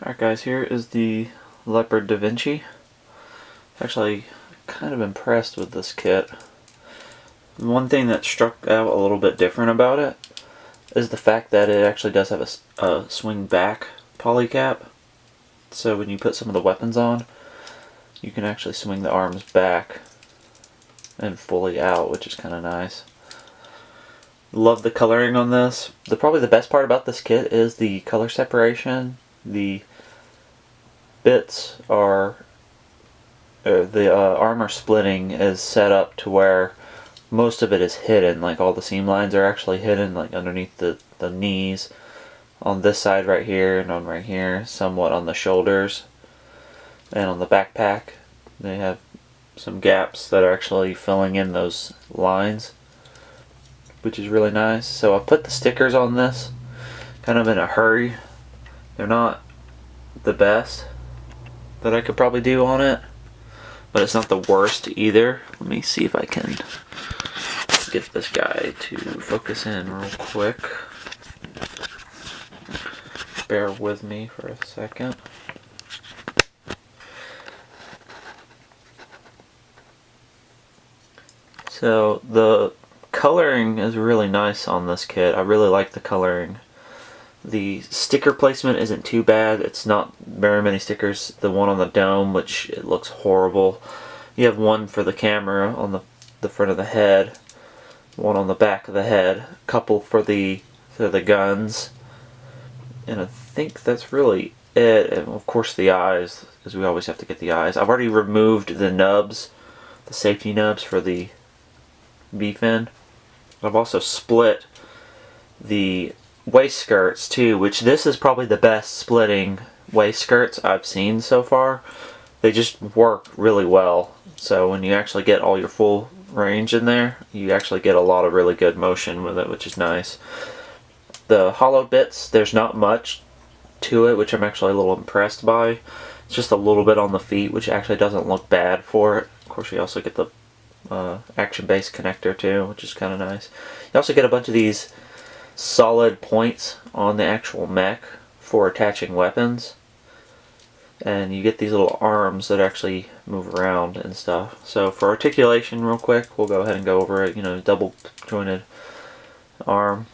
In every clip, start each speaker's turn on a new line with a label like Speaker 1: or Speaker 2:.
Speaker 1: Alright guys, here is the Leopard Da Vinci. Actually, kind of impressed with this kit. One thing that struck out a little bit different about it is the fact that it actually does have a swing back polycap. So when you put some of the weapons on, you can actually swing the arms back and fully out, which is kind of nice. Love the coloring on this. Probably the best part about this kit is the color separation. The bits are, the armor splitting is set up to where most of it is hidden. Like all the seam lines are actually hidden, like underneath the knees, on this side right here, and on right here, somewhat on the shoulders, and on the backpack. They have some gaps that are actually filling in those lines, which is really nice. So I put the stickers on this kind of in a hurry. They're not the best that I could probably do on it, but it's not the worst either. Let me see if I can get this guy to focus in real quick. Bear with me for a second. So the coloring is really nice on this kit. I really like the coloring. The sticker placement isn't too bad. It's not very many stickers. The one on the dome, which it looks horrible. You have one for the camera on the front of the head, one on the back of the head, a couple for the guns, and I think that's really it. And of course the eyes, because we always have to get the eyes. I've already removed the nubs, the safety nubs for the V-fin. I've also split the waist skirts too, which this is probably the best splitting waist skirts I've seen so far. They just work really well. So when you actually get all your full range in there, you actually get a lot of really good motion with it, which is nice. The hollow bits, there's not much to it, which I'm actually a little impressed by. It's just a little bit on the feet, which actually doesn't look bad for it. Of course, you also get the action-based connector too, which is kind of nice. You also get a bunch of these solid points on the actual mech for attaching weapons, and you get these little arms that actually move around and stuff. So for articulation real quick, we'll go ahead and go over it. You know, double jointed arm,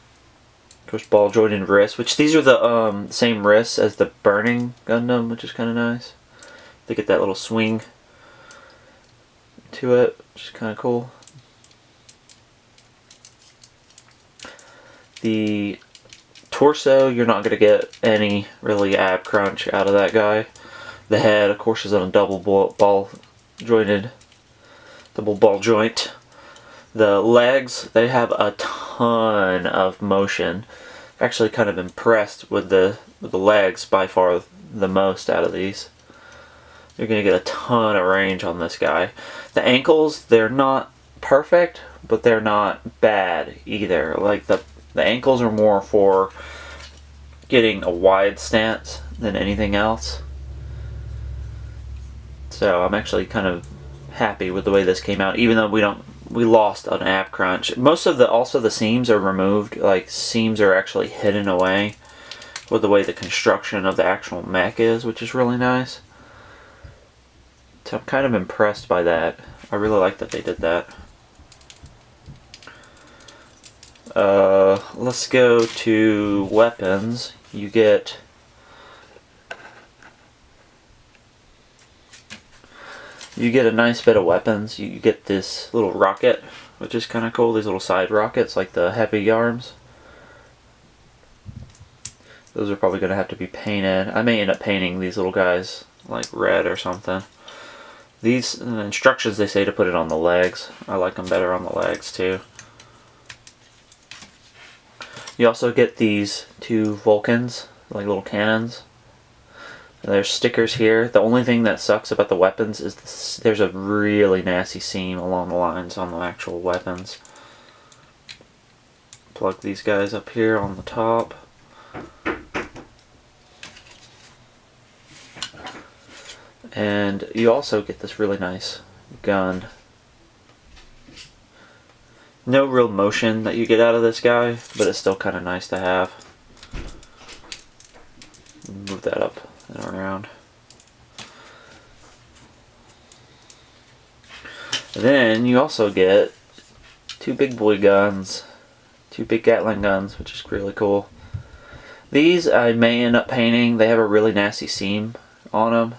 Speaker 1: of course ball jointed wrist, which these are the same wrists as the Burning Gundam, which is kind of nice. They get that little swing to it, which is kind of cool. The torso, you're not going to get any really ab crunch out of that guy. The head, of course, is on a double ball joint. The legs, they have a ton of motion. Actually kind of impressed with the legs, by far the most out of these. You're going to get a ton of range on this guy. The ankles, they're not perfect, but they're not bad either. Like the ankles are more for getting a wide stance than anything else. So I'm actually kind of happy with the way this came out, even though we lost an ab crunch. Most of the seams are removed. Like seams are actually hidden away with the way the construction of the actual mech is, which is really nice. So I'm kind of impressed by that. I really like that they did that. Let's go to weapons. You get a nice bit of weapons. You get this little rocket, which is kind of cool. These little side rockets, like the heavy arms. Those are probably going to have to be painted. I may end up painting these little guys like red or something. These instructions, they say to put it on the legs. I like them better on the legs too. You also get these two Vulcans, like little cannons. There's stickers here. The only thing that sucks about the weapons is there's a really nasty seam along the lines on the actual weapons. Plug these guys up here on the top. And you also get this really nice gun. No real motion that you get out of this guy, but it's still kind of nice to have. Move that up in the Then you also get 2 big boy guns, 2 big Gatling guns, which is really cool. These I may end up painting. They have a really nasty seam on them.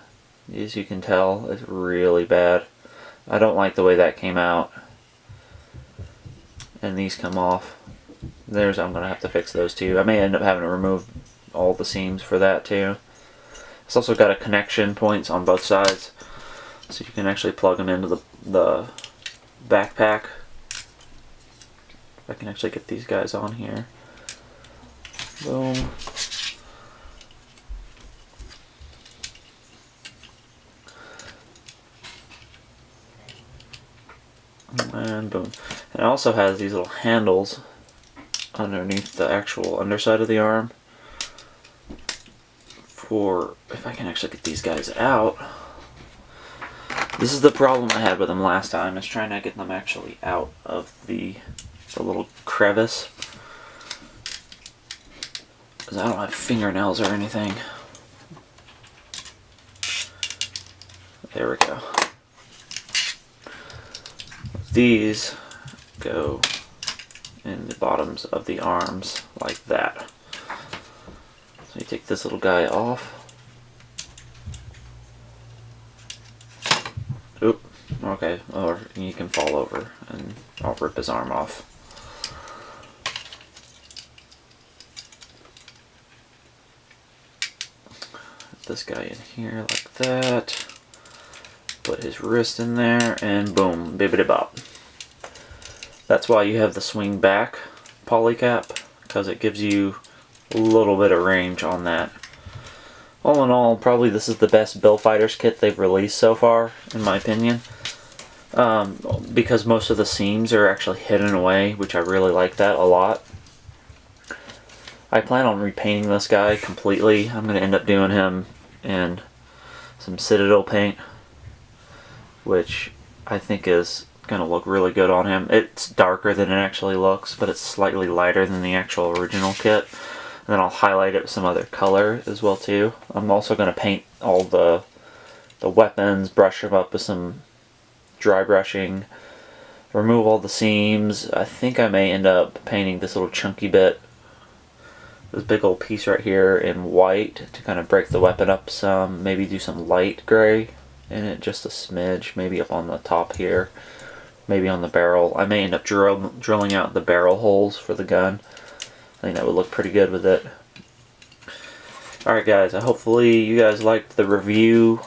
Speaker 1: As you can tell, it's really bad. I don't like the way that came out. And these come off. I'm going to have to fix those too. I may end up having to remove all the seams for that too. It's also got a connection points on both sides, so you can actually plug them into the backpack. If I can actually get these guys on here. Boom. And boom. And it also has these little handles underneath the actual underside of the arm for, if I can actually get these guys out. This is the problem I had with them last time, is trying to get them actually out of the little crevice. Because I don't have fingernails or anything. There we go. These go in the bottoms of the arms like that. So you take this little guy off. Oop, okay, or you can fall over and I'll rip his arm off. Put this guy in here like that. Put his wrist in there, and boom, bibbidi bop. That's why you have the swing back polycap, because it gives you a little bit of range on that. All in all, probably this is the best Bill Fighters kit they've released so far, in my opinion. Because most of the seams are actually hidden away, which I really like that a lot. I plan on repainting this guy completely. I'm going to end up doing him in some Citadel paint, which I think is going to look really good on him. It's darker than it actually looks, but it's slightly lighter than the actual original kit. And then I'll highlight it with some other color as well too. I'm also going to paint all the weapons, brush them up with some dry brushing, remove all the seams. I think I may end up painting this little chunky bit, this big old piece right here, in white to kind of break the weapon up some. Maybe do some light gray in it, just a smidge, maybe up on the top here, maybe on the barrel. I may end up drilling out the barrel holes for the gun. I think that would look pretty good with it. Alright guys, hopefully you guys liked the review.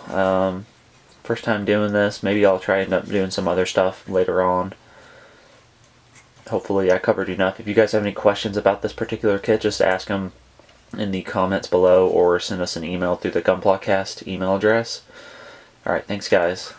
Speaker 1: First time doing this. Maybe I'll try and end up doing some other stuff later on. Hopefully I covered enough. If you guys have any questions about this particular kit, just ask them in the comments below or send us an email through the Gunpla email address. Alright, thanks guys.